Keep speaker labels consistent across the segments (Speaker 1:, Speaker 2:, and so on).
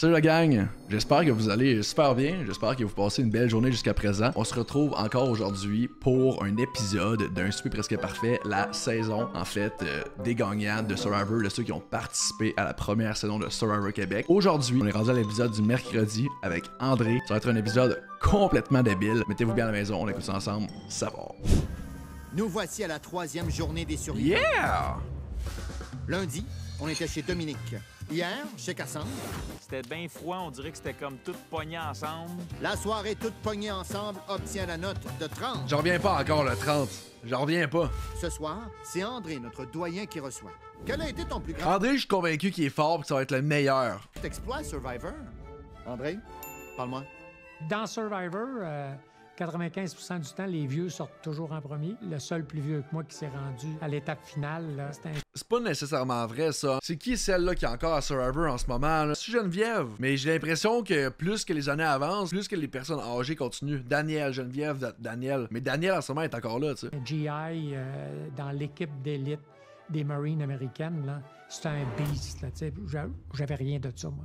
Speaker 1: Salut la gang, j'espère que vous allez super bien, j'espère que vous passez une belle journée jusqu'à présent. On se retrouve encore aujourd'hui pour un épisode d'un Souper Presque Parfait, la saison en fait des gagnants de Survivor, de ceux qui ont participé à la première saison de Survivor Québec. Aujourd'hui, on est rendu à l'épisode du mercredi avec André. Ça va être un épisode complètement débile. Mettez-vous bien à la maison, on écoute ça ensemble, ça va.
Speaker 2: Nous voici à la 3e journée des survivants.
Speaker 1: Yeah!
Speaker 2: Lundi, on était chez Dominique. Hier, chez Cassandre.
Speaker 3: C'était bien froid, on dirait que c'était comme tout pogné ensemble.
Speaker 2: La soirée toute pognée ensemble obtient la note de 30.
Speaker 1: J'en reviens pas encore le 30. J'en reviens pas.
Speaker 2: Ce soir, c'est André, notre doyen, qui reçoit. Quel a été ton plus grand
Speaker 1: André, je suis convaincu qu'il est fort et que ça va être le meilleur.
Speaker 2: exploit Survivor? André, parle-moi.
Speaker 4: Dans Survivor, 95% du temps, les vieux sortent toujours en premier. Le seul plus vieux que moi qui s'est rendu à l'étape finale, là, c'est un...
Speaker 1: C'est pas nécessairement vrai, ça. C'est qui celle-là qui est encore à Survivor en ce moment, là? C'est Geneviève. Mais j'ai l'impression que plus que les années avancent, plus que les personnes âgées continuent. Daniel, Geneviève, Daniel. Mais Daniel, en ce moment, est encore là, tu sais.
Speaker 4: GI dans l'équipe d'élite des Marines américaines, là, c'est un beast, là, tu sais. J'avais rien de ça, moi.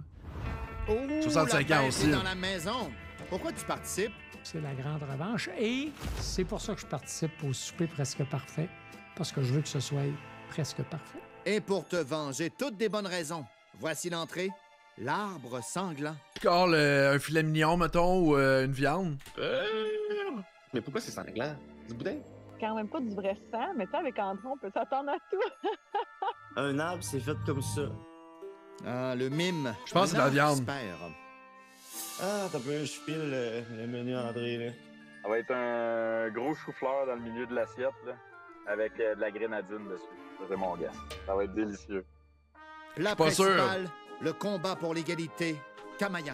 Speaker 2: Oh,
Speaker 1: 65
Speaker 2: la
Speaker 1: ans
Speaker 2: fête
Speaker 1: aussi.
Speaker 2: est dans la maison. Pourquoi tu participes?
Speaker 4: C'est la grande revanche. Et c'est pour ça que je participe au Souper Presque Parfait, parce que je veux que ce soit presque parfait.
Speaker 2: Et pour te venger, toutes des bonnes raisons. Voici l'entrée. L'arbre sanglant.
Speaker 1: Encore un filet mignon, mettons, ou une viande.
Speaker 5: Mais pourquoi c'est sanglant? Du boudin?
Speaker 6: Quand même pas du vrai sang, mais tu sais, avec André, on peut s'attendre à tout.
Speaker 5: Un arbre, c'est fait comme ça.
Speaker 2: Ah, le mime.
Speaker 1: Je pense que c'est de la
Speaker 2: Un
Speaker 1: viande.
Speaker 2: expert.
Speaker 5: Ah, t'as peu, je file le menu André, là.
Speaker 3: Ça va être un gros chou-fleur dans le milieu de l'assiette, là, avec de la grenadine dessus. Ça, c'est mon gars. Ça va être délicieux.
Speaker 2: Plat
Speaker 1: pas sûr.
Speaker 2: principal, le combat pour l'égalité. Kamayan.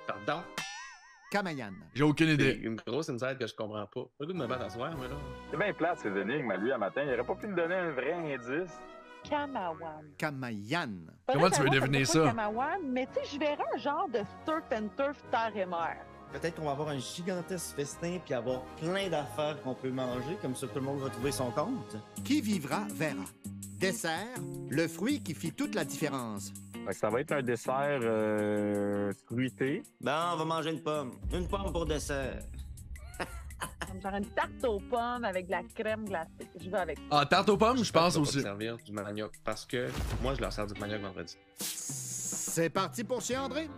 Speaker 5: Pardon?
Speaker 2: Kamayan.
Speaker 1: J'ai aucune
Speaker 5: C'est
Speaker 1: idée.
Speaker 5: une grosse insight que je comprends pas. Pas le goût de me battre à soir, moi, là.
Speaker 3: C'est bien plate, ces énigmes, à lui, à matin. Il aurait pas pu me donner un vrai indice.
Speaker 6: Kamawan.
Speaker 2: Kamayan.
Speaker 1: Comment tu veux deviner ça?
Speaker 6: Kamawan, mais tu sais, je verrais un genre de surf and turf terre et mer.
Speaker 5: Peut-être qu'on va avoir un gigantesque festin puis avoir plein d'affaires qu'on peut manger, comme ça tout le monde va trouver son compte.
Speaker 2: Qui vivra verra. Dessert, le fruit qui fit toute la différence.
Speaker 3: Fait que ça va être un dessert fruité.
Speaker 5: Ben, on va manger une pomme. Une pomme pour dessert.
Speaker 6: Comme genre une tarte aux pommes avec de la crème glacée. Je vais avec ça.
Speaker 1: Ah, tarte aux pommes, je pense
Speaker 5: J'espère
Speaker 1: aussi.
Speaker 5: qu'ils vont pas te servir du manioc, parce que moi, je leur sers du manioc vendredi.
Speaker 2: C'est parti pour chez André.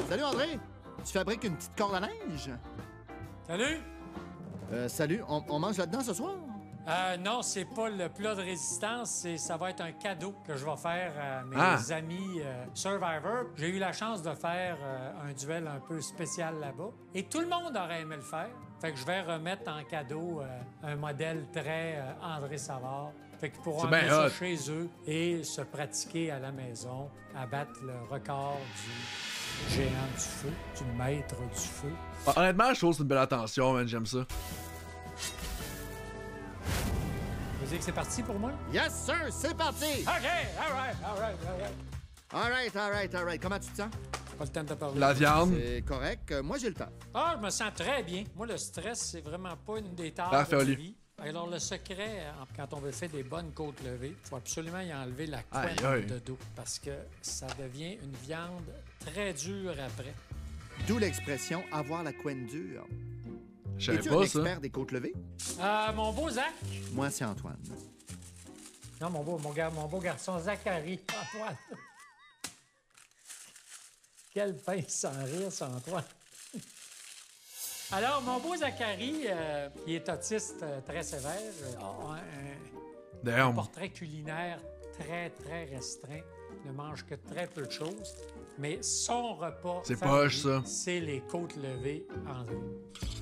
Speaker 2: Salut André. Tu fabriques une petite corde à linge?
Speaker 4: Salut!
Speaker 2: Salut, on mange là-dedans ce soir?
Speaker 4: Non, c'est pas le plat de résistance, ça va être un cadeau que je vais faire à mes
Speaker 1: Ah.
Speaker 4: amis Survivor. J'ai eu la chance de faire un duel un peu spécial là-bas. Et tout le monde aurait aimé le faire. Fait que je vais remettre en cadeau un modèle très André Savard. Fait qu'ils pourront
Speaker 1: C'est bien
Speaker 4: amener ça
Speaker 1: hot.
Speaker 4: chez eux et se pratiquer à la maison, à battre le record du géant du feu, du maître du feu.
Speaker 1: Ah, honnêtement, je trouve que c'est une belle attention, man, j'aime ça.
Speaker 4: Vous dites que c'est parti pour moi?
Speaker 2: Yes, sir, c'est parti!
Speaker 4: OK! All right, all right, all right.
Speaker 2: All right, all right, all right. Comment tu te sens?
Speaker 4: Pas le temps de te parler.
Speaker 1: La viande.
Speaker 2: C'est correct. Moi, j'ai le temps.
Speaker 4: Ah, je me sens très bien. Moi, le stress, c'est vraiment pas une des tâches
Speaker 1: Parfait,
Speaker 4: de ma
Speaker 1: Oli.
Speaker 4: vie. Alors, le secret, quand on veut faire des bonnes côtes levées, il faut absolument y enlever la
Speaker 1: Aïe,
Speaker 4: couenne
Speaker 1: aïe.
Speaker 4: de dos parce que ça devient une viande très dure après.
Speaker 2: D'où l'expression avoir la couenne dure.
Speaker 1: Je savais
Speaker 2: Es-tu
Speaker 1: pas
Speaker 2: un
Speaker 1: ça.
Speaker 2: expert des côtes levées?
Speaker 4: Mon beau Zach.
Speaker 2: Moi, c'est Antoine.
Speaker 4: Non, mon beau garçon Zachary. Antoine. Quel pince sans rire, ça, Antoine. Alors, mon beau Zachary, qui est autiste très sévère, a un
Speaker 1: Damn.
Speaker 4: portrait culinaire très, très restreint. Ne mange que très peu de choses. Mais son repas
Speaker 1: C'est
Speaker 4: favori,
Speaker 1: poche, ça.
Speaker 4: c'est les côtes levées, André.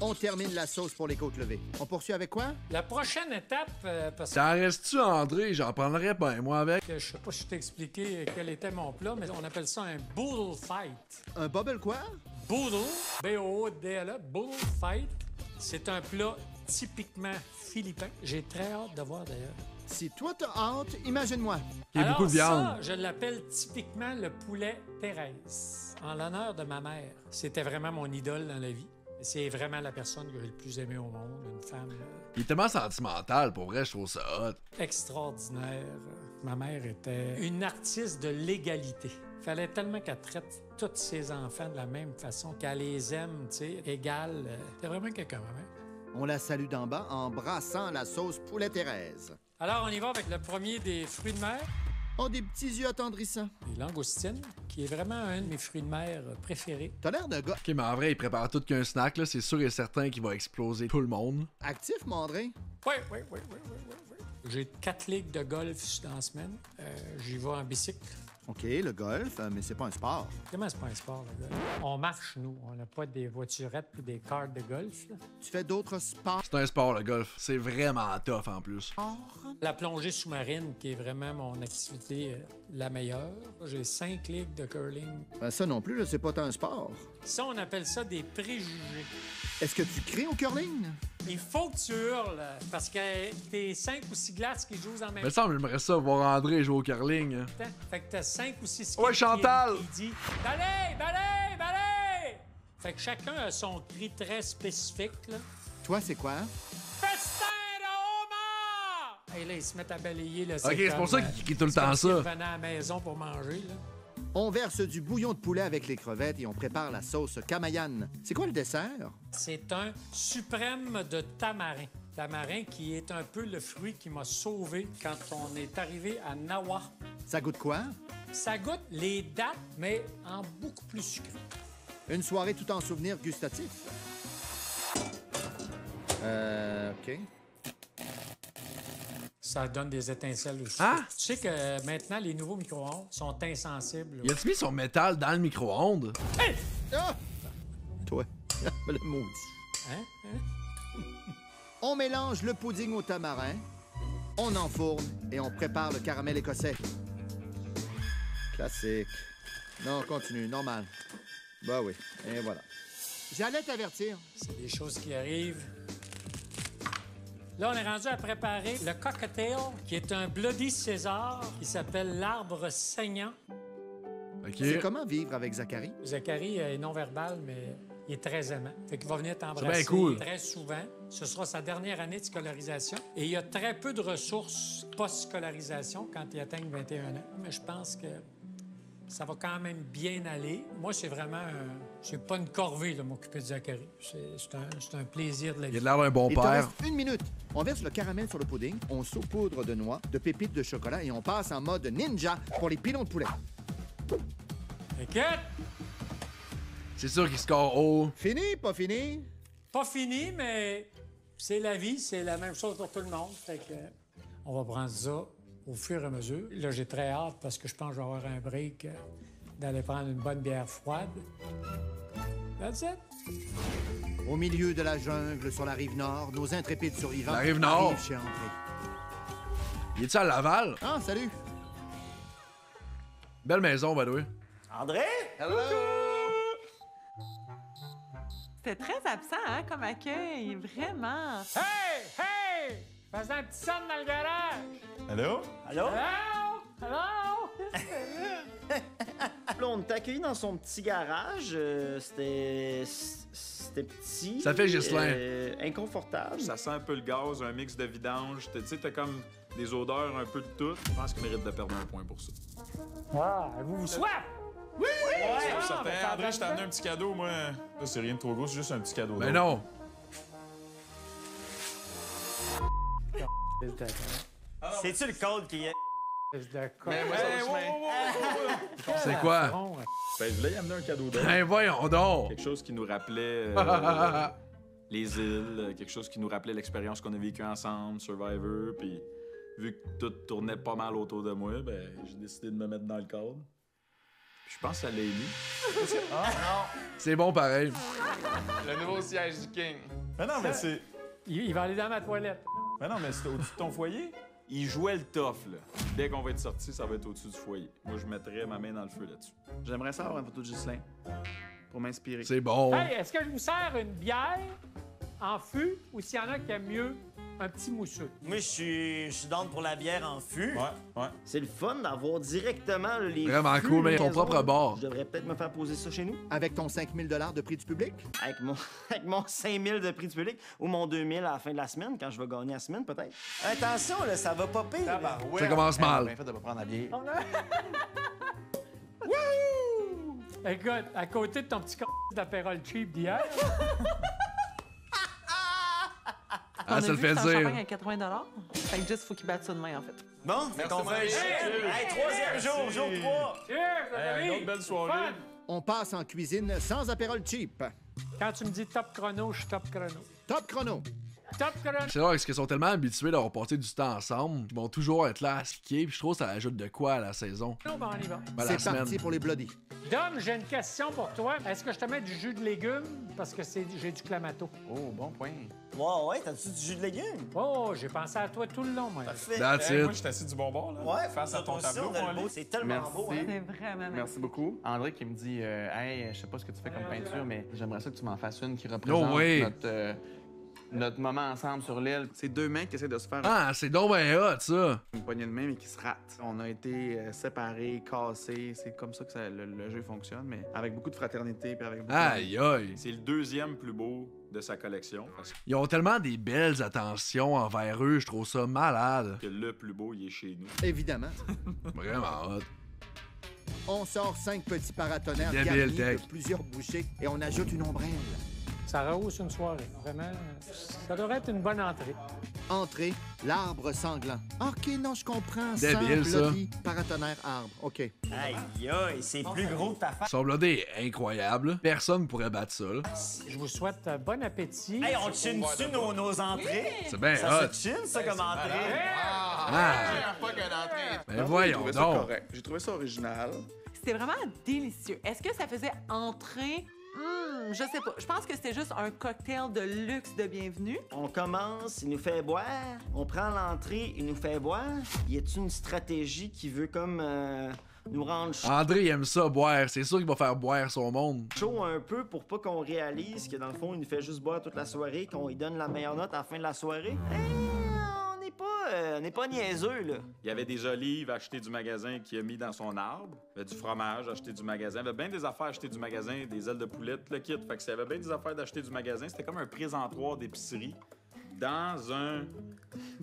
Speaker 2: On termine la sauce pour les côtes levées. On poursuit avec quoi?
Speaker 4: La prochaine étape, parce
Speaker 1: Ça en reste-tu, André? J'en prendrais pas, moi, avec.
Speaker 4: que je sais pas si je t'ai expliqué quel était mon plat, mais on appelle ça un boodle fight.
Speaker 2: Un bubble quoi?
Speaker 4: Boodle, B-O-O-D-L-E, boodle fight, c'est un plat typiquement philippin. J'ai très hâte de voir d'ailleurs.
Speaker 2: Si toi t'as hâte, imagine-moi.
Speaker 1: Il y a
Speaker 4: Alors,
Speaker 1: beaucoup de viande.
Speaker 4: ça, je l'appelle typiquement le poulet Thérèse, en l'honneur de ma mère. C'était vraiment mon idole dans la vie. C'est vraiment la personne que j'ai le plus aimé au monde, une femme
Speaker 1: Il est tellement sentimental, pour vrai, je trouve ça hot.
Speaker 4: extraordinaire. Ma mère était une artiste de l'égalité. Fallait tellement qu'elle traite tous ses enfants de la même façon, qu'elle les aime, tu sais, égales. C'était vraiment quelqu'un, hein?
Speaker 2: On la salue d'en bas en brassant la sauce poulet Thérèse.
Speaker 4: Alors, on y va avec le premier des fruits de mer.
Speaker 2: Oh, des petits yeux attendrissants.
Speaker 4: Les langoustines, qui est vraiment un de mes fruits de mer préférés.
Speaker 2: T'as l'air d'un gars
Speaker 1: Ok, mais en vrai, il prépare tout qu'un snack, là. C'est sûr et certain qu'il va exploser tout le monde.
Speaker 2: actif, mon André.
Speaker 4: Oui. J'ai 4 ligues de golf dans la semaine. J'y vais en bicycle.
Speaker 2: OK, le golf, mais c'est pas un sport.
Speaker 4: Comment c'est pas un sport, le golf? On marche, nous. On n'a pas des voiturettes ou des cars de golf, là.
Speaker 2: Tu fais d'autres sports?
Speaker 1: C'est un sport, le golf. C'est vraiment tough en plus.
Speaker 4: La plongée sous-marine, qui est vraiment mon activité la meilleure. J'ai 5 ligues de curling.
Speaker 2: Ben, ça non plus, c'est pas un sport.
Speaker 4: Ça, on appelle ça des préjugés.
Speaker 2: Est-ce que tu crées au curling?
Speaker 4: Il faut que tu hurles, parce que t'es 5 ou 6 glaces qui jouent en même
Speaker 1: Mais ça, j'aimerais ça voir André jouer au curling.
Speaker 4: temps. Fait que t'as 5 ou 6
Speaker 1: Ouais, Chantal!
Speaker 4: qui dit « Balai! » Fait que chacun a son cri très spécifique, là.
Speaker 2: Toi, c'est quoi?
Speaker 4: Festin de homard! Et là, ils se mettent à balayer, là.
Speaker 1: Ok, c'est pour ça qu'il crie tout le temps ça.
Speaker 4: Ils revenaient à la maison pour manger, là.
Speaker 2: On verse du bouillon de poulet avec les crevettes et on prépare la sauce Camayan. C'est quoi le dessert?
Speaker 4: C'est un suprême de tamarin. Tamarin qui est un peu le fruit qui m'a sauvé quand on est arrivé à Nawa.
Speaker 2: Ça goûte quoi?
Speaker 4: Ça goûte les dattes, mais en beaucoup plus sucré.
Speaker 2: Une soirée tout en souvenir gustatif. OK.
Speaker 4: Ça donne des étincelles aussi.
Speaker 1: Ah!
Speaker 4: Tu sais que maintenant, les nouveaux micro-ondes sont insensibles.
Speaker 1: Il a-tu mis son métal dans le micro-ondes?
Speaker 2: Ah! Toi, le maudit.
Speaker 4: Hein?
Speaker 2: On mélange le pudding au tamarin, on enfourne et on prépare le caramel écossais. Classique. Non, continue, normal. Bah oui, et voilà. J'allais t'avertir.
Speaker 4: C'est des choses qui arrivent. Là, on est rendu à préparer le cocktail, qui est un Bloody César, qui s'appelle l'arbre saignant.
Speaker 1: Ok.
Speaker 2: C'est comment vivre avec Zachary?
Speaker 4: Zachary est non-verbal, mais il est très aimant. Fait qu'il va venir t'embrasser
Speaker 1: bien cool.
Speaker 4: très souvent. Ce sera sa dernière année de scolarisation. Et il y a très peu de ressources post-scolarisation quand il atteigne 21 ans. Mais je pense que ça va quand même bien aller. Moi, c'est vraiment c'est pas une corvée, de m'occuper de Zachary. C'est un plaisir de la
Speaker 1: Il
Speaker 4: vie.
Speaker 1: a l'air d'un bon
Speaker 2: Il te
Speaker 1: père.
Speaker 2: reste 1 minute. On verse le caramel sur le pudding, on saupoudre de noix, de pépites de chocolat et on passe en mode ninja pour les pilons de poulet.
Speaker 4: Écoute,
Speaker 1: C'est sûr qu'il score haut.
Speaker 2: Fini, pas fini?
Speaker 4: pas fini, mais c'est la vie, c'est la même chose pour tout le monde. Fait que on va prendre ça au fur et à mesure. Là, j'ai très hâte parce que je pense que je vais avoir un break d'aller prendre une bonne bière froide. That's it.
Speaker 2: Au milieu de la jungle, sur la rive nord, nos intrépides survivants
Speaker 1: La rive nord?
Speaker 2: arrivent chez André.
Speaker 1: Il est-tu à Laval?
Speaker 2: Ah, salut!
Speaker 1: Belle maison, by the way.
Speaker 5: André?
Speaker 7: C'était très absent, hein, comme accueil. Vraiment.
Speaker 4: Hey! Faisais un petit son dans le garage!
Speaker 8: Allô?
Speaker 5: Allô?
Speaker 4: Hello!
Speaker 5: Là, on t'a accueilli dans son petit garage. C'était petit.
Speaker 1: Ça fait Ghislain.
Speaker 5: Inconfortable.
Speaker 8: Ça sent un peu le gaz, un mix de vidange. Tu sais, t'as comme des odeurs un peu de tout. Je pense qu'il mérite de perdre un point pour ça.
Speaker 4: Ah, vous soif?
Speaker 8: Ouais,
Speaker 4: Ah,
Speaker 8: certain.
Speaker 4: mais ça
Speaker 8: André,
Speaker 4: va
Speaker 8: je t'ai amené un petit cadeau, moi. Là, c'est rien de trop gros, c'est juste un petit cadeau.
Speaker 1: Mais
Speaker 8: d'autre.
Speaker 1: non.
Speaker 5: C'est-tu le code qui est.
Speaker 8: Mais moi, ça va se mettre.
Speaker 1: C'est quoi?
Speaker 8: Ben, je voulais y amener un cadeau d'autre.
Speaker 1: Ben voyons donc.
Speaker 8: Quelque chose qui nous rappelait les îles, quelque chose qui nous rappelait l'expérience qu'on a vécue ensemble, Survivor, puis vu que tout tournait pas mal autour de moi, ben j'ai décidé de me mettre dans le cadre. Puis je pense que ça l'a ému.
Speaker 1: C'est bon pareil.
Speaker 9: Le nouveau siège du King.
Speaker 8: Mais non, mais c'est...
Speaker 4: Il va aller dans ma toilette.
Speaker 8: Mais non, mais c'est au-dessus de ton foyer. Il jouait le tough, là. Dès qu'on va être sorti, ça va être au-dessus du foyer. Moi, je mettrais ma main dans le feu là-dessus.
Speaker 9: J'aimerais ça avoir une photo de Ghislain pour m'inspirer.
Speaker 1: C'est bon.
Speaker 4: Hey, est-ce que je vous sers une bière en fût ou s'il y en a qui aiment mieux un petit mousseux?
Speaker 5: Moi, je suis down pour la bière en fût.
Speaker 8: Ouais.
Speaker 5: C'est le fun d'avoir directement là, les.
Speaker 1: Vraiment
Speaker 5: fûts
Speaker 1: cool, mais
Speaker 5: de
Speaker 1: ton
Speaker 5: maison.
Speaker 1: propre bar.
Speaker 5: Je devrais peut-être me faire poser ça chez nous.
Speaker 2: Avec ton 5 000 $ de prix du public?
Speaker 5: Avec mon 5 000 de prix du public ou mon 2 000 à la fin de la semaine, quand je vais gagner la semaine, peut-être. Attention, là, ça va pas pire. là.
Speaker 1: Ça commence mal.
Speaker 9: Bien fait de pas prendre la bière.
Speaker 4: Écoute, à côté de ton petit d'apérole cheap d'hier,
Speaker 1: Ah, ça le fait
Speaker 7: un champagne
Speaker 1: dire.
Speaker 7: à 80 $. Fait que juste, faut qu'il batte ça demain, en fait.
Speaker 5: Bon, fait qu'on fait un Hey, troisième jour, jour 3.
Speaker 4: cheers,
Speaker 8: Une autre belle soirée.
Speaker 4: Fun.
Speaker 2: On passe en cuisine sans apérole cheap.
Speaker 4: Quand tu me dis top chrono, je suis top chrono.
Speaker 2: Top chrono.
Speaker 4: Top chrono.
Speaker 1: C'est vrai parce qu'ils sont tellement habitués d'avoir passé du temps ensemble qu'ils vont toujours être là à skier, puis je trouve que ça ajoute de quoi à la saison.
Speaker 4: Ben, on y va.
Speaker 1: Ben, la
Speaker 2: C'est
Speaker 1: semaine.
Speaker 2: parti pour les bloodies.
Speaker 4: Dom, j'ai une question pour toi. Est-ce que je te mets du jus de légumes parce que j'ai du clamato?
Speaker 9: Oh, bon point.
Speaker 5: Ouais, t'as-tu du jus de légumes?
Speaker 4: Oh, j'ai pensé à toi tout le long, moi.
Speaker 5: Parfait.
Speaker 1: That's
Speaker 9: Moi,
Speaker 1: it.
Speaker 9: je suis assis du bon bord, là.
Speaker 5: Ouais,
Speaker 9: Face à ton
Speaker 5: aussi,
Speaker 9: tableau,
Speaker 5: on a le
Speaker 9: Molly.
Speaker 5: beau, c'est tellement
Speaker 9: Merci.
Speaker 5: beau. Hein?
Speaker 7: C'est vraiment
Speaker 9: Merci beaucoup. André qui me dit Hey, je sais pas ce que tu fais comme peinture, mais j'aimerais ça que tu m'en fasses une qui
Speaker 1: No
Speaker 9: représente
Speaker 1: way.
Speaker 9: notre moment ensemble sur l'île. C'est deux mains qui essaient de se faire
Speaker 1: Ah, c'est donc ben hot, ça.
Speaker 9: une poignée de main, mais qui se ratent. On a été séparés, cassés. C'est comme ça que le jeu fonctionne, mais avec beaucoup de fraternité puis avec beaucoup
Speaker 1: Aïe, aïe.
Speaker 8: C'est le deuxième plus beau de sa collection, parce
Speaker 1: Ils ont tellement des belles attentions envers eux, je trouve ça malade.
Speaker 8: que le plus beau, il est chez nous.
Speaker 2: Évidemment.
Speaker 1: Vraiment hot.
Speaker 2: On sort 5 petits paratonnerres
Speaker 1: Débile,
Speaker 2: garnis
Speaker 1: Tech.
Speaker 2: de plusieurs bouchées et on ajoute une ombrelle.
Speaker 4: Ça rehausse une soirée. Vraiment, ça devrait être une bonne entrée.
Speaker 2: Entrée, l'arbre sanglant. OK, non, je comprends.
Speaker 1: Débile,
Speaker 2: Sang,
Speaker 1: ça.
Speaker 2: bloody, paratonnerre, arbre. OK.
Speaker 5: Aïe, aïe, c'est plus gros que ta face.
Speaker 1: Son blodé est incroyable. Personne pourrait battre ça, là.
Speaker 4: Je vous souhaite bon appétit.
Speaker 5: Hey, on chine-tu nos entrées?
Speaker 1: C'est bien
Speaker 5: Ça
Speaker 1: hot.
Speaker 5: se chine, ça, comme entrée?
Speaker 1: Ah,
Speaker 9: Pas qu'un entrée.
Speaker 1: ben
Speaker 9: J'ai
Speaker 1: voyons
Speaker 9: trouvé ça
Speaker 1: donc.
Speaker 9: correct. J'ai trouvé ça original.
Speaker 7: C'était vraiment délicieux. Est-ce que ça faisait entrer? Je sais pas. Je pense que c'était juste un cocktail de luxe de bienvenue.
Speaker 5: On commence, il nous fait boire. On prend l'entrée, il nous fait boire. Y a-t-il une stratégie qui veut comme nous rendre
Speaker 1: André il aime ça, boire. C'est sûr qu'il va faire boire son monde.
Speaker 5: chaud un peu pour pas qu'on réalise que dans le fond, il nous fait juste boire toute la soirée, qu'on lui donne la meilleure note à la fin de la soirée? On n'est pas niaiseux, là.
Speaker 8: Il y avait des olives achetées du magasin qu'il a mis dans son arbre. Il y avait du fromage acheté du magasin. Il y avait bien des affaires achetées du magasin, des ailes de poulet, tout le kit. Fait que s'il y avait bien des affaires d'acheter du magasin, c'était comme un présentoir d'épicerie dans un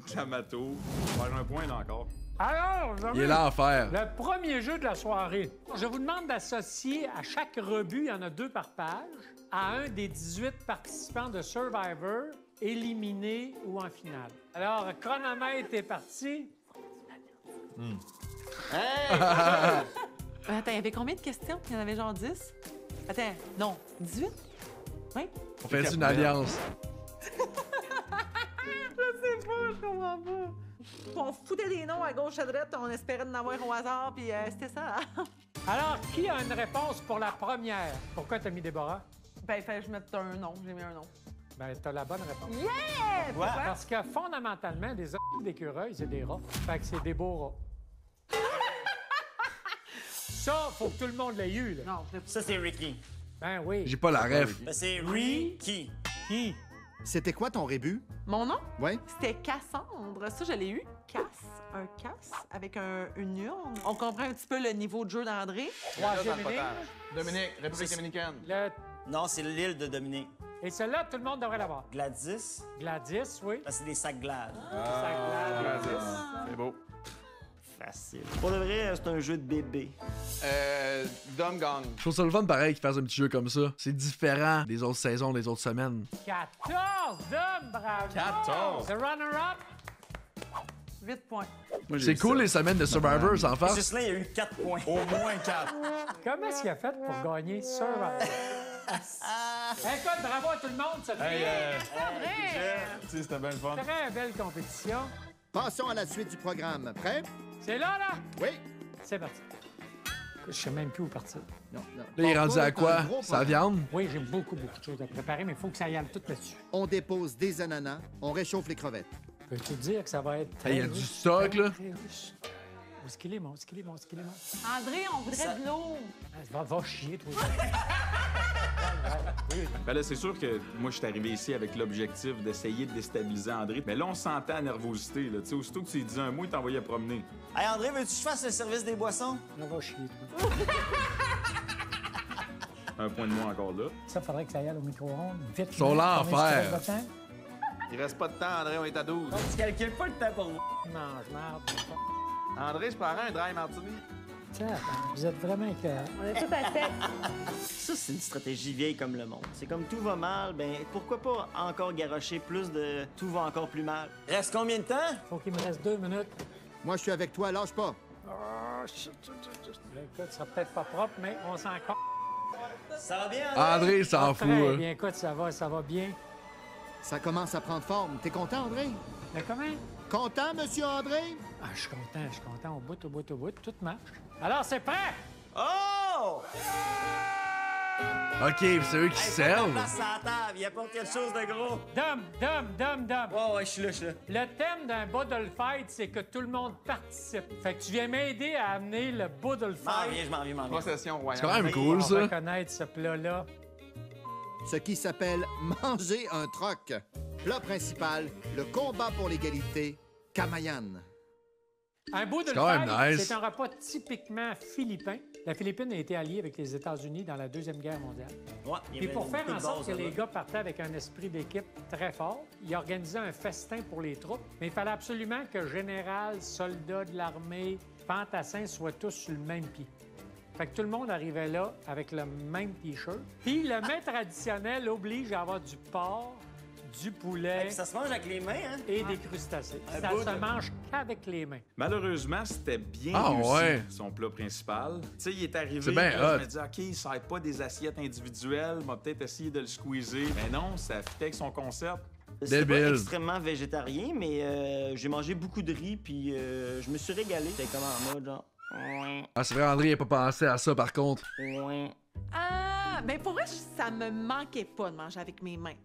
Speaker 8: clamato. Faire un point là encore.
Speaker 4: Alors, vous
Speaker 1: Il est
Speaker 4: avez
Speaker 1: l'enfer.
Speaker 4: le premier jeu de la soirée. Je vous demande d'associer à chaque rebut, il y en a 2 par page, à un des 18 participants de Survivor, éliminés ou en finale. Alors, chronomètre est parti.
Speaker 7: Attends, il y avait combien de questions? Il y en avait genre 10? Attends, non, 18? Oui?
Speaker 1: On fait une alliance.
Speaker 7: Je comprends pas. On foutait des noms à gauche à droite, on espérait en avoir au hasard, puis c'était ça.
Speaker 4: Alors, qui a une réponse pour la première? Pourquoi t'as mis Déborah?
Speaker 7: Ben, il fallait que je mette un nom. J'ai mis un nom.
Speaker 4: Ben, t'as la bonne réponse.
Speaker 7: Yeah! Pourquoi?
Speaker 4: Parce que fondamentalement, des d'écureuils, c'est des rats. Fait que c'est des beaux rats. Ça, faut que tout le monde l'ait eu, là.
Speaker 7: Non, je l'ai pas.
Speaker 5: Ça, c'est Ricky.
Speaker 4: Ben oui.
Speaker 1: J'ai pas la ref.
Speaker 5: Ben, c'est Ricky.
Speaker 4: Qui?
Speaker 2: C'était quoi ton rébut?
Speaker 7: Mon nom?
Speaker 2: Ouais?
Speaker 7: C'était Cassandre. Ça, je l'ai eu. Un casse avec une urne. On comprend un petit peu le niveau de jeu d'André.
Speaker 4: Troisième énigme.
Speaker 9: Dominique, République dominicaine.
Speaker 4: Le...
Speaker 5: Non, c'est l'île de Dominique.
Speaker 4: Et celle-là, tout le monde devrait l'avoir.
Speaker 5: Gladys,
Speaker 4: Gladys, oui.
Speaker 5: ben, c'est des sacs glades.
Speaker 9: C'est beau.
Speaker 5: Facile. Pour de vrai, c'est un jeu de bébé.
Speaker 9: Dom Gang.
Speaker 1: Je trouve ça le fun pareil qu'ils fassent un petit jeu comme ça. C'est différent des autres saisons, des autres semaines.
Speaker 4: 14 d'hommes, bravo!
Speaker 9: 14.
Speaker 4: The runner-up.
Speaker 7: 8 points.
Speaker 9: Moi, j'ai
Speaker 1: C'est
Speaker 9: eu
Speaker 1: cool
Speaker 9: ça.
Speaker 1: les semaines de Survivor sans face.
Speaker 5: Justin, il y a eu 4 points.
Speaker 9: Au moins 4.
Speaker 4: Comment est-ce qu'il a fait pour gagner Survivor? Écoute, bravo à tout le monde, c'est très
Speaker 9: C'était bien le fun.
Speaker 4: belle compétition.
Speaker 2: Passons à la suite du programme. Prêt?
Speaker 4: C'est là, là?
Speaker 2: Oui?
Speaker 4: C'est parti. Je sais même plus où partir.
Speaker 2: Non, non.
Speaker 1: Là, il est rendu à quoi?
Speaker 2: Un gros
Speaker 1: Sa
Speaker 2: programme.
Speaker 1: viande?
Speaker 4: Oui, j'ai beaucoup de choses à préparer, mais il faut que ça y aille tout là-dessus.
Speaker 2: On dépose des ananas, on réchauffe les crevettes.
Speaker 4: Peux-tu dire que ça va être
Speaker 1: Hey, il y a
Speaker 4: très
Speaker 1: du
Speaker 4: riche,
Speaker 1: stock,
Speaker 4: très,
Speaker 1: là.
Speaker 4: très riche. Où est-ce qu'il est, mon? Où est-ce qu'il est, mon? Où est-ce qu'il est, mon?
Speaker 7: André, on voudrait de l'eau.
Speaker 4: Va chier, toi.
Speaker 8: Ben là, c'est sûr que moi, je suis arrivé ici avec l'objectif d'essayer de déstabiliser André. Mais là, on sentait la nervosité. Là. Tu sais, aussitôt que tu lui disais un mot, il t'envoyait promener.
Speaker 5: Hey, André, veux-tu que je fasse le service des boissons?
Speaker 4: Va chier, toi.
Speaker 8: Un point de moins encore là.
Speaker 4: Ça, faudrait que ça aille au micro-ondes. Vite.
Speaker 1: Ils sont
Speaker 4: là.
Speaker 1: l'enfer.
Speaker 4: Combien tu restes de temps?
Speaker 9: Il reste pas de temps, André, on est à 12.
Speaker 5: Tu calcules pas le temps pour moi.
Speaker 4: Mange, merde.
Speaker 9: André, je prends un dry martini.
Speaker 4: Vous êtes vraiment écœurants.
Speaker 6: On est tout à sec.
Speaker 5: Ça, c'est une stratégie vieille comme le monde. C'est comme tout va mal, ben pourquoi pas encore garrocher plus de tout va encore plus mal. Reste combien de temps?
Speaker 4: Faut qu'il me reste 2 minutes.
Speaker 2: Moi, je suis avec toi, lâche pas.
Speaker 4: Écoute, ça sera peut-être pas propre, mais on s'en compte.
Speaker 5: Ça va bien,
Speaker 1: André s'en fout.
Speaker 4: Très
Speaker 1: hein.
Speaker 4: bien, écoute, ça va bien.
Speaker 2: Ça commence à prendre forme. T'es content, André?
Speaker 4: Mais comment?
Speaker 2: Content, monsieur André?
Speaker 4: Ah, je suis content. Au bout, tout marche. Alors, c'est prêt?
Speaker 5: Oh!
Speaker 1: Ok, c'est eux qui servent.
Speaker 5: Place à la table, il apporte quelque chose de gros.
Speaker 4: Dom.
Speaker 5: Ouais, je suis là.
Speaker 4: Le thème d'un Boodle Fight, c'est que tout le monde participe. Fait que tu viens m'aider à amener le Boodle Fight.
Speaker 5: Je m'en viens.
Speaker 9: Procession
Speaker 1: C'est
Speaker 9: royale.
Speaker 1: quand même cool,
Speaker 4: On va
Speaker 1: ça.
Speaker 4: connaître ce plat-là.
Speaker 2: Ce qui s'appelle manger un troc. Plat principal, le combat pour l'égalité, Kamayan.
Speaker 4: Un Boodle
Speaker 1: C'est quand même
Speaker 4: Fight,
Speaker 1: nice.
Speaker 4: c'est un repas typiquement philippin. La Philippine a été alliée avec les États-Unis dans la Deuxième Guerre mondiale.
Speaker 5: Ouais, il y
Speaker 4: Puis
Speaker 5: avait
Speaker 4: pour faire
Speaker 5: beaucoup
Speaker 4: en
Speaker 5: de
Speaker 4: sorte
Speaker 5: bases
Speaker 4: que les
Speaker 5: là-bas.
Speaker 4: gars partaient avec un esprit d'équipe très fort, ils organisaient un festin pour les troupes, mais il fallait absolument que général, soldats de l'armée, fantassins soient tous sur le même pied. Fait que tout le monde arrivait là avec le même T-shirt. Puis le mets traditionnel oblige à avoir du porc, du poulet
Speaker 5: Puis ça se mange avec les mains, hein?
Speaker 4: et des crustacés.
Speaker 5: Un
Speaker 4: Ça
Speaker 5: bout
Speaker 4: se
Speaker 5: de-
Speaker 4: mange qu'avec les mains.
Speaker 8: Malheureusement, c'était bien
Speaker 1: Ah,
Speaker 8: réussi,
Speaker 1: ouais.
Speaker 8: son plat principal. Tu sais, il est arrivé,
Speaker 1: C'est bien
Speaker 8: puis là,
Speaker 1: hot.
Speaker 8: je me dis, OK, il sert pas des assiettes individuelles, m'a peut-être essayé de le squeezer. Mais non, ça fitait avec son concept.
Speaker 5: C'est pas
Speaker 1: Débile.
Speaker 5: extrêmement végétarien, mais j'ai mangé beaucoup de riz, puis je me suis régalé. C'était comme en mode, genre...
Speaker 1: Ah, c'est vrai, André, il a pas pensé à ça, par contre.
Speaker 7: Ah, ben pour vrai, ça me manquait pas de manger avec mes mains.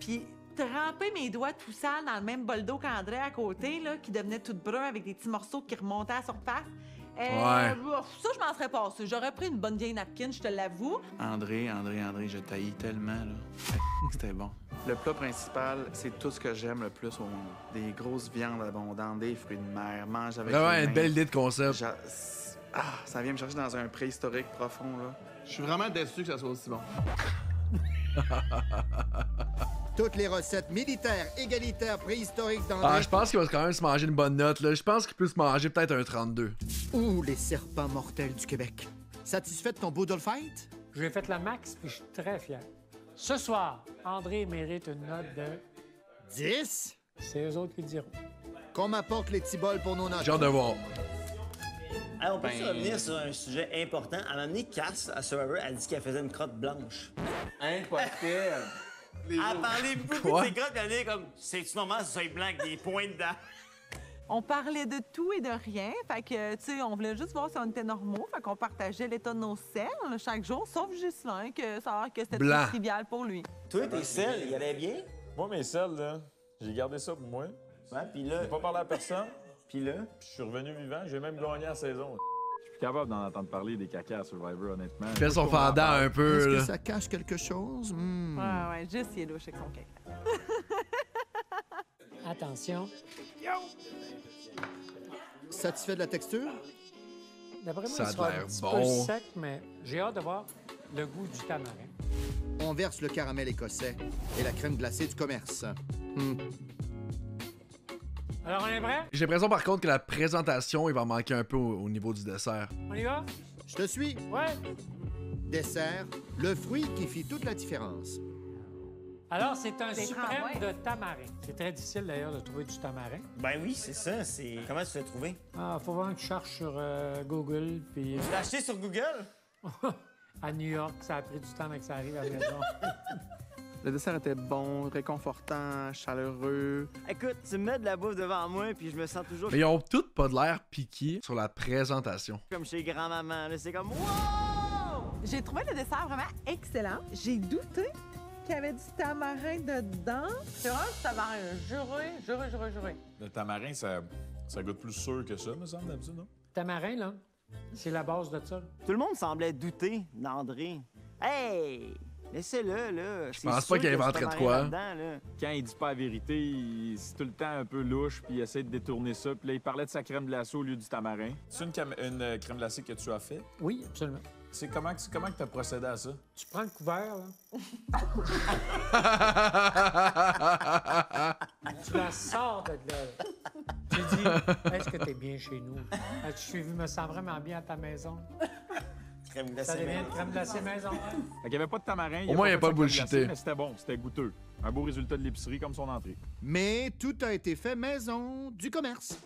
Speaker 7: Puis tremper mes doigts tout sales dans le même bol d'eau qu'André à côté, là, qui devenait tout brun avec des petits morceaux qui remontaient à la surface. Ça, je m'en serais passé. J'aurais pris une bonne vieille napkin, je te l'avoue.
Speaker 9: André, je t'haïs tellement, là. C'était bon. Le plat principal, c'est tout ce que j'aime le plus au monde. Des grosses viandes abondantes, des fruits de mer, mange avec
Speaker 1: Vraiment
Speaker 9: les
Speaker 1: une
Speaker 9: mains.
Speaker 1: belle idée de concept.
Speaker 9: Ça vient me chercher dans un préhistorique profond, là. Je suis vraiment déçu que ça soit aussi bon.
Speaker 2: Toutes les recettes militaires, égalitaires, préhistoriques d'André.
Speaker 1: Ah, je pense qu'il va quand même se manger une bonne note, là. Je pense qu'il peut se manger peut-être un 32.
Speaker 2: Ouh, les serpents mortels du Québec. Satisfait de ton Boodle Fight?
Speaker 4: J'ai fait le max, puis je suis très fier. Ce soir, André mérite une note de...
Speaker 2: 10?
Speaker 4: C'est eux autres qui le diront.
Speaker 2: Qu'on m'apporte les petits bols pour nos notes.
Speaker 1: J'ai hâte de voir.
Speaker 5: Alors, on peut revenir sur un sujet important. À un moment donné, Cass, à Survivor, a dit qu'elle faisait une crotte blanche.
Speaker 9: Impossible!
Speaker 5: Elle a parlé beaucoup
Speaker 1: Quoi?
Speaker 5: de ses crottes, puis elle a dit comme, c'est-tu normal que ça soit blanc avec des points dedans?
Speaker 7: On parlait de tout et de rien. Fait que, tu sais, on voulait juste voir si on était normaux. Fait qu'on partageait l'état de nos selles chaque jour, sauf Ghislain, que ça a l'air que c'était
Speaker 1: Blanc.
Speaker 7: trop trivial pour lui.
Speaker 5: Toi, tes selles, il allait bien?
Speaker 8: Moi, mes selles, là, j'ai gardé ça pour moi.
Speaker 5: Ouais, puis là,
Speaker 8: J'ai pas parlé à personne.
Speaker 5: puis là...
Speaker 8: Je suis revenu vivant. J'ai même gagné la saison. Je suis plus capable d'en entendre parler des cacas à Survivor, honnêtement.
Speaker 1: Il fait son fendant un peu,
Speaker 2: Est-ce que
Speaker 1: là.
Speaker 2: ça cache quelque chose?
Speaker 7: Ouais, juste il est louche avec son caca.
Speaker 4: Attention.
Speaker 2: Satisfait de la texture?
Speaker 4: D'après moi,
Speaker 1: Ça a
Speaker 4: il sera
Speaker 1: l'air
Speaker 4: un petit
Speaker 1: bon.
Speaker 4: peu sec, mais j'ai hâte de voir le goût du tamarin.
Speaker 2: On verse le caramel écossais et la crème glacée du commerce.
Speaker 4: Alors, on est prêt?
Speaker 1: J'ai l'impression, par contre, que la présentation, il va manquer un peu au niveau du dessert.
Speaker 4: On y va?
Speaker 2: Je te suis.
Speaker 4: Ouais.
Speaker 2: Dessert, le fruit qui fit toute la différence.
Speaker 4: Alors, c'est un
Speaker 7: Des
Speaker 4: suprême
Speaker 7: framboises.
Speaker 4: de tamarin. C'est très difficile, d'ailleurs, de trouver du tamarin.
Speaker 5: Ben oui, c'est ça, c'est... Comment tu l'as trouvé?
Speaker 4: Ah, faut vraiment que tu cherches sur Google, puis
Speaker 5: Tu l'as acheté sur Google?
Speaker 4: à New York, ça a pris du temps avant que ça arrive à la maison.
Speaker 9: Le dessert était bon, réconfortant, chaleureux.
Speaker 5: Écoute, tu me mets de la bouffe devant moi, puis je me sens toujours
Speaker 1: Mais ils ont toutes pas de l'air piqués sur la présentation.
Speaker 5: comme chez grand-maman. là. C'est comme, wow!
Speaker 7: J'ai trouvé le dessert vraiment excellent. J'ai douté qu'il y avait du tamarin dedans. C'est vraiment du tamarin. Juré.
Speaker 8: Le tamarin, ça goûte plus sûr que ça, me semble, d'habitude, non?
Speaker 4: Tamarin, là, c'est la base de ça.
Speaker 5: Tout le monde semblait douter d'André. Hey! Laissez-le, là. Je
Speaker 1: pense pas qu'il inventerait de quoi.
Speaker 8: Quand il dit pas la vérité, c'est tout le temps un peu louche, puis il essaie de détourner ça. Puis là, il parlait de sa crème glacée au lieu du tamarin. C'est une crème glacée que tu as fait?
Speaker 4: Oui, absolument.
Speaker 8: C'est comment que tu as procédé à ça?
Speaker 4: Tu prends le couvert, là. tu la sors de là. J'ai dit, est-ce que t'es bien chez nous? Je suis vu, me sens vraiment bien à ta maison.
Speaker 5: Crème
Speaker 4: Ça
Speaker 5: glacée.
Speaker 4: devient une crème glacée maison. Hein?
Speaker 8: Fait qu'il n'y avait pas de tamarin.
Speaker 1: Au moins, il n'y a pas
Speaker 8: fait de
Speaker 1: bullshité.
Speaker 8: glacé, mais c'était bon, c'était goûteux. Un beau résultat de l'épicerie comme son entrée.
Speaker 2: Mais tout a été fait maison, du commerce.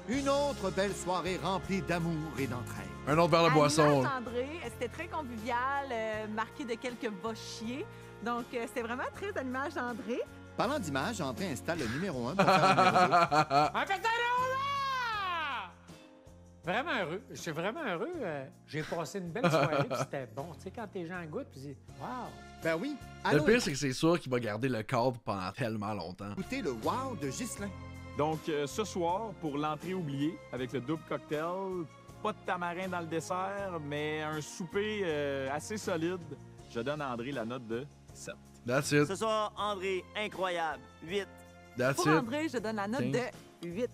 Speaker 2: Une autre belle soirée remplie d'amour et d'entraide.
Speaker 1: Un autre verre de boisson.
Speaker 7: Animage André, c'était très convivial, marqué de quelques va chier. Donc, c'était vraiment très animage André.
Speaker 2: Parlant d'image, André installe le numéro 1 pour faire le numéro 2.
Speaker 4: Un pétard là! Vraiment heureux. Je suis vraiment heureux. J'ai passé une belle soirée, puis c'était bon. Tu sais, quand les gens goûtent, puis ils disent « Wow! »
Speaker 2: Ben oui.
Speaker 1: Le
Speaker 2: Allons
Speaker 1: pire, c'est que c'est sûr qu'il va garder le cadre pendant tellement longtemps.
Speaker 2: écouter le wow de Ghislain.
Speaker 8: Donc, ce soir, pour l'entrée oubliée, avec le double cocktail, pas de tamarin dans le dessert, mais un souper assez solide, je donne à André la note de 7.
Speaker 1: That's it.
Speaker 5: Ce soir, André, incroyable. 8.
Speaker 1: That's
Speaker 7: Pour
Speaker 1: it.
Speaker 7: André, je donne la note de 8.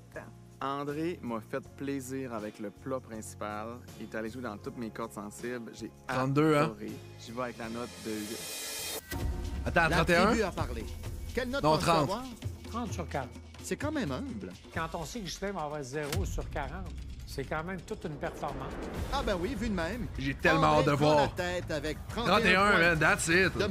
Speaker 9: André m'a fait plaisir avec le plat principal. Il est allé jouer dans toutes mes cordes sensibles. J'ai
Speaker 1: 32, hein?
Speaker 9: adoré. J'y vais avec la note de 8.
Speaker 1: Attends,
Speaker 2: La
Speaker 1: 31?
Speaker 2: tribu a parlé. Quelle note
Speaker 1: Non,
Speaker 2: penses-tu
Speaker 1: 30.
Speaker 2: avoir?
Speaker 4: 30 sur 40.
Speaker 2: C'est quand même humble.
Speaker 4: Quand on sait que Justin va avoir 0 sur 40, c'est quand même toute une performance.
Speaker 2: Ah ben oui, vu de même.
Speaker 1: J'ai tellement hâte de
Speaker 2: André prend
Speaker 1: voir.
Speaker 2: la tête avec 31
Speaker 1: 31,
Speaker 2: points.
Speaker 1: man, that's it.
Speaker 2: Demain,